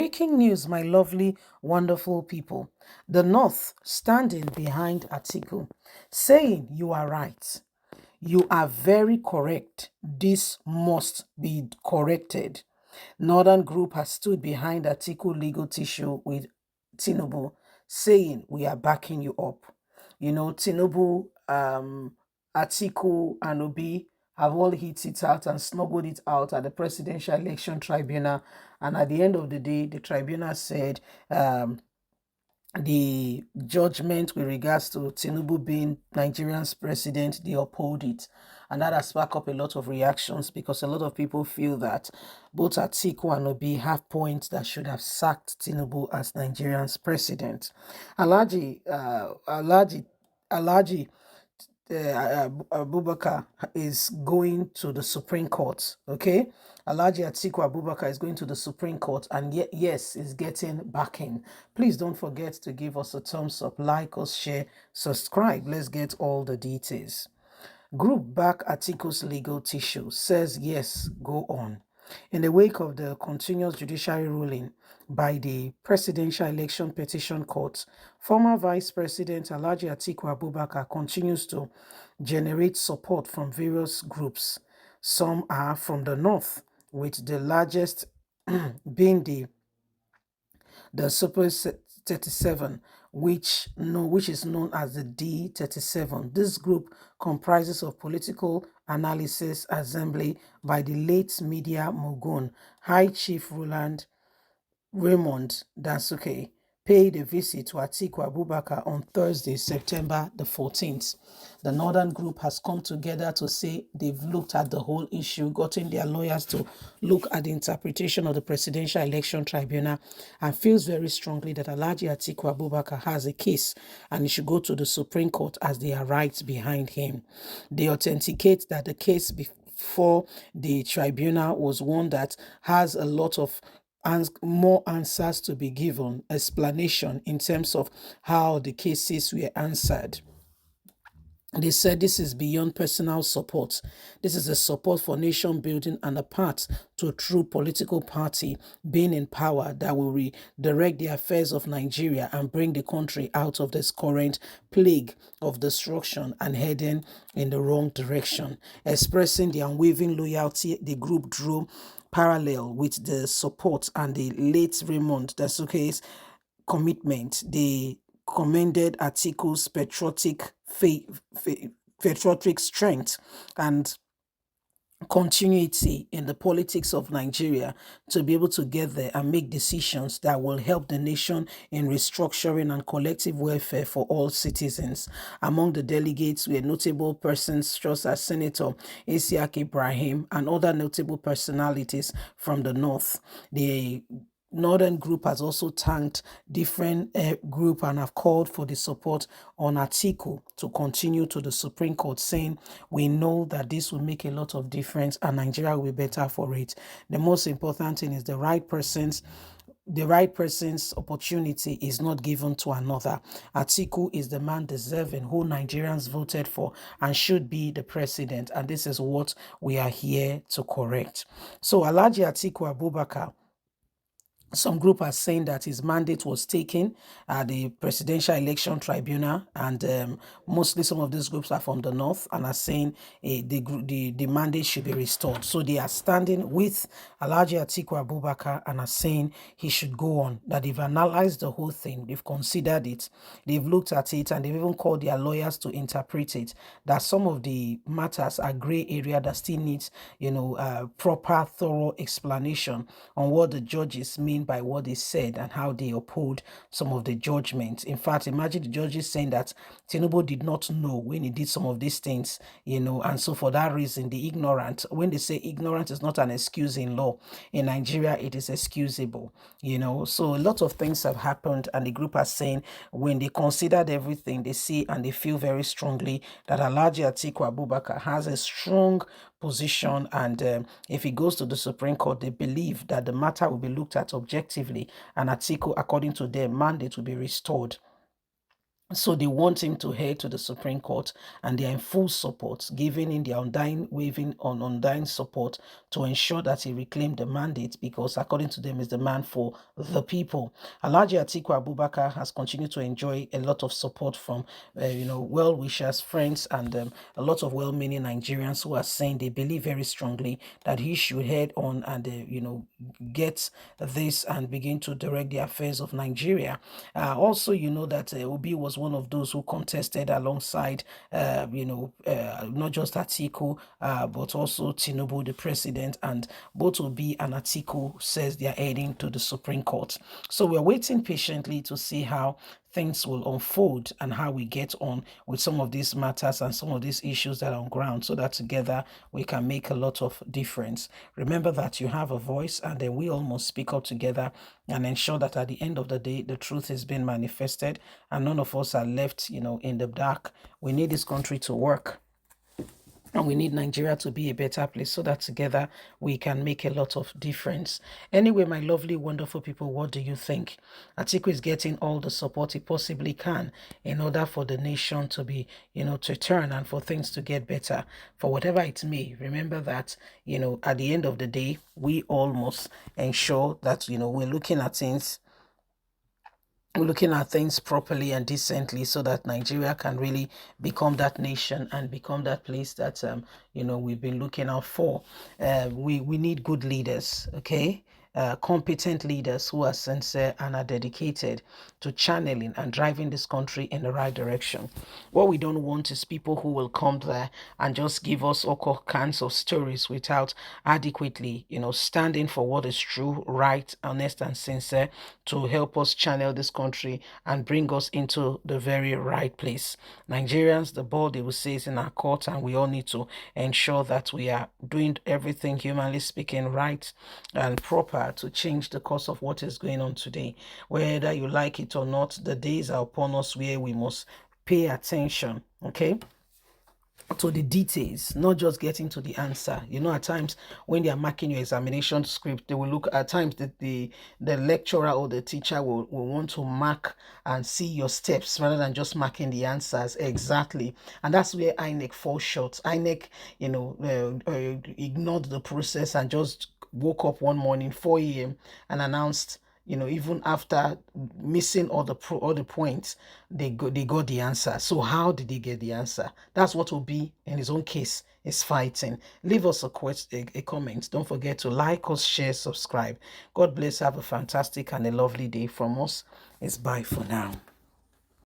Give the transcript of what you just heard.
Breaking news, my lovely, wonderful people. The North standing behind Atiku, saying you are right. You are very correct. This must be corrected. Northern group has stood behind Atiku legal tissue with Tinubu, saying we are backing you up. Tinubu, Atiku, and Obi have all hit it out and snuggled it out at the Presidential Election Tribunal. And at the end of the day, the tribunal said the judgment with regards to Tinubu being Nigerian's president, they uphold it. And that has sparked up a lot of reactions because a lot of people feel that both Atiku and Obi have points that should have sacked Tinubu as Nigerian's president. Alhaji Abubakar is going to the Supreme Court, okay? Alhaji Atiku Abubakar is going to the Supreme Court and yet, yes, is getting backing. Please don't forget to give us a thumbs up, like us, share, subscribe. Let's get all the details. Group back Atiku's legal tissue says yes, go on. In the wake of the continuous judiciary ruling by the Presidential Election Petition Court, former Vice President Alhaji Atiku Abubakar continues to generate support from various groups. Some are from the north, with the largest being the Super 37, which is known as the D37. This group comprises of political analysis assembly by the late media Mogun, High Chief Raymond Dansuke, paid a visit to Atiku Abubakar on Thursday, September the 14th. The Northern Group has come together to say they've looked at the whole issue, gotten their lawyers to look at the interpretation of the Presidential Election Tribunal, and feels very strongly that Alhaji Atiku Abubakar has a case and he should go to the Supreme Court as they are right behind him. They authenticate that the case before the tribunal was one that has a lot of more answers to be given, explanation in terms of how the cases were answered. They said this is beyond personal support. This is a support for nation building and a path to a true political party being in power that will redirect the affairs of Nigeria and bring the country out of this current plague of destruction and heading in the wrong direction. Expressing the unwavering loyalty, the group drew parallel with the support and the late Raymond Dasuke's commitment. They commended Atiku's patriotic strength and continuity in the politics of Nigeria to be able to get there and make decisions that will help the nation in restructuring and collective welfare for all citizens. Among the delegates were notable persons such as Senator Isiaq Ibrahim and other notable personalities from the North. The Northern Group has also thanked different group and have called for the support on Atiku to continue to the Supreme Court, saying we know that this will make a lot of difference and Nigeria will be better for it. The most important thing is the right person's opportunity is not given to another. Atiku is the man deserving who Nigerians voted for and should be the president, and this is what we are here to correct. So Alhaji Atiku Abubakar, some group are saying that his mandate was taken at the Presidential Election Tribunal, and mostly some of these groups are from the north and are saying the mandate should be restored. So they are standing with Alhaji Atiku Abubakar and are saying he should go on, that they've analyzed the whole thing, they've considered it, they've looked at it, and they've even called their lawyers to interpret it, that some of the matters are gray area that still needs, proper, thorough explanation on what the judges mean by what they said and how they uphold some of the judgments. In fact, imagine the judges saying that Tinubu did not know when he did some of these things, and so for that reason, the ignorant, when they say ignorant is not an excuse in law, in Nigeria, it is excusable, So a lot of things have happened, and the group are saying when they considered everything, they see and they feel very strongly that Alhaji Atiku Abubakar has a strong position, and if he goes to the Supreme Court, they believe that the matter will be looked at objectively, and Atiku, according to their mandate, will be restored. So they want him to head to the Supreme Court, and they are in full support, giving in their undying, waving on undying support to ensure that he reclaimed the mandate, because according to them, is the man for the people. Alhaji Atiku Abubakar has continued to enjoy a lot of support from, well wishers, friends, and a lot of well-meaning Nigerians who are saying they believe very strongly that he should head on and get this and begin to direct the affairs of Nigeria. Also, you know that Obi was one of those who contested alongside, not just Atiku, but also Tinubu, the president, and both Obi and Atiku says they are heading to the Supreme Court. So we're waiting patiently to see how things will unfold and how we get on with some of these matters and some of these issues that are on ground, so that together we can make a lot of difference. Remember that you have a voice, and then we all must speak up together and ensure that at the end of the day the truth is being manifested and none of us are left in the dark. We need this country to work, and we need Nigeria to be a better place, so that together we can make a lot of difference. Anyway, my lovely, wonderful people, what do you think? Atiku is getting all the support he possibly can in order for the nation to be, to turn and for things to get better. For whatever it may, remember that, at the end of the day, we all must ensure that, we're looking at things properly and decently, so that Nigeria can really become that nation and become that place that we've been looking out for. We need good leaders, okay? Competent leaders who are sincere and are dedicated to channeling and driving this country in the right direction. What we don't want is people who will come there and just give us all kinds of stories without adequately, standing for what is true, right, honest, and sincere to help us channel this country and bring us into the very right place. Nigerians, the ball, they will say, is in our court, and we all need to ensure that we are doing everything, humanly speaking, right and proper to change the course of what is going on today. Whether you like it or not, the days are upon us where we must pay attention, okay, to the details, not just getting to the answer. At times when they are marking your examination script, they will look at times that the lecturer or the teacher will want to mark and see your steps rather than just marking the answers exactly. And that's where INEC falls short. INEC, ignored the process and just woke up one morning 4 a.m. and announced, even after missing all the points, they got the answer. So how did they get the answer? That's what will be in his own case is fighting. Leave us a comment. Don't forget to like us, share, subscribe. God bless. Have a fantastic and a lovely day from us. It's bye for now.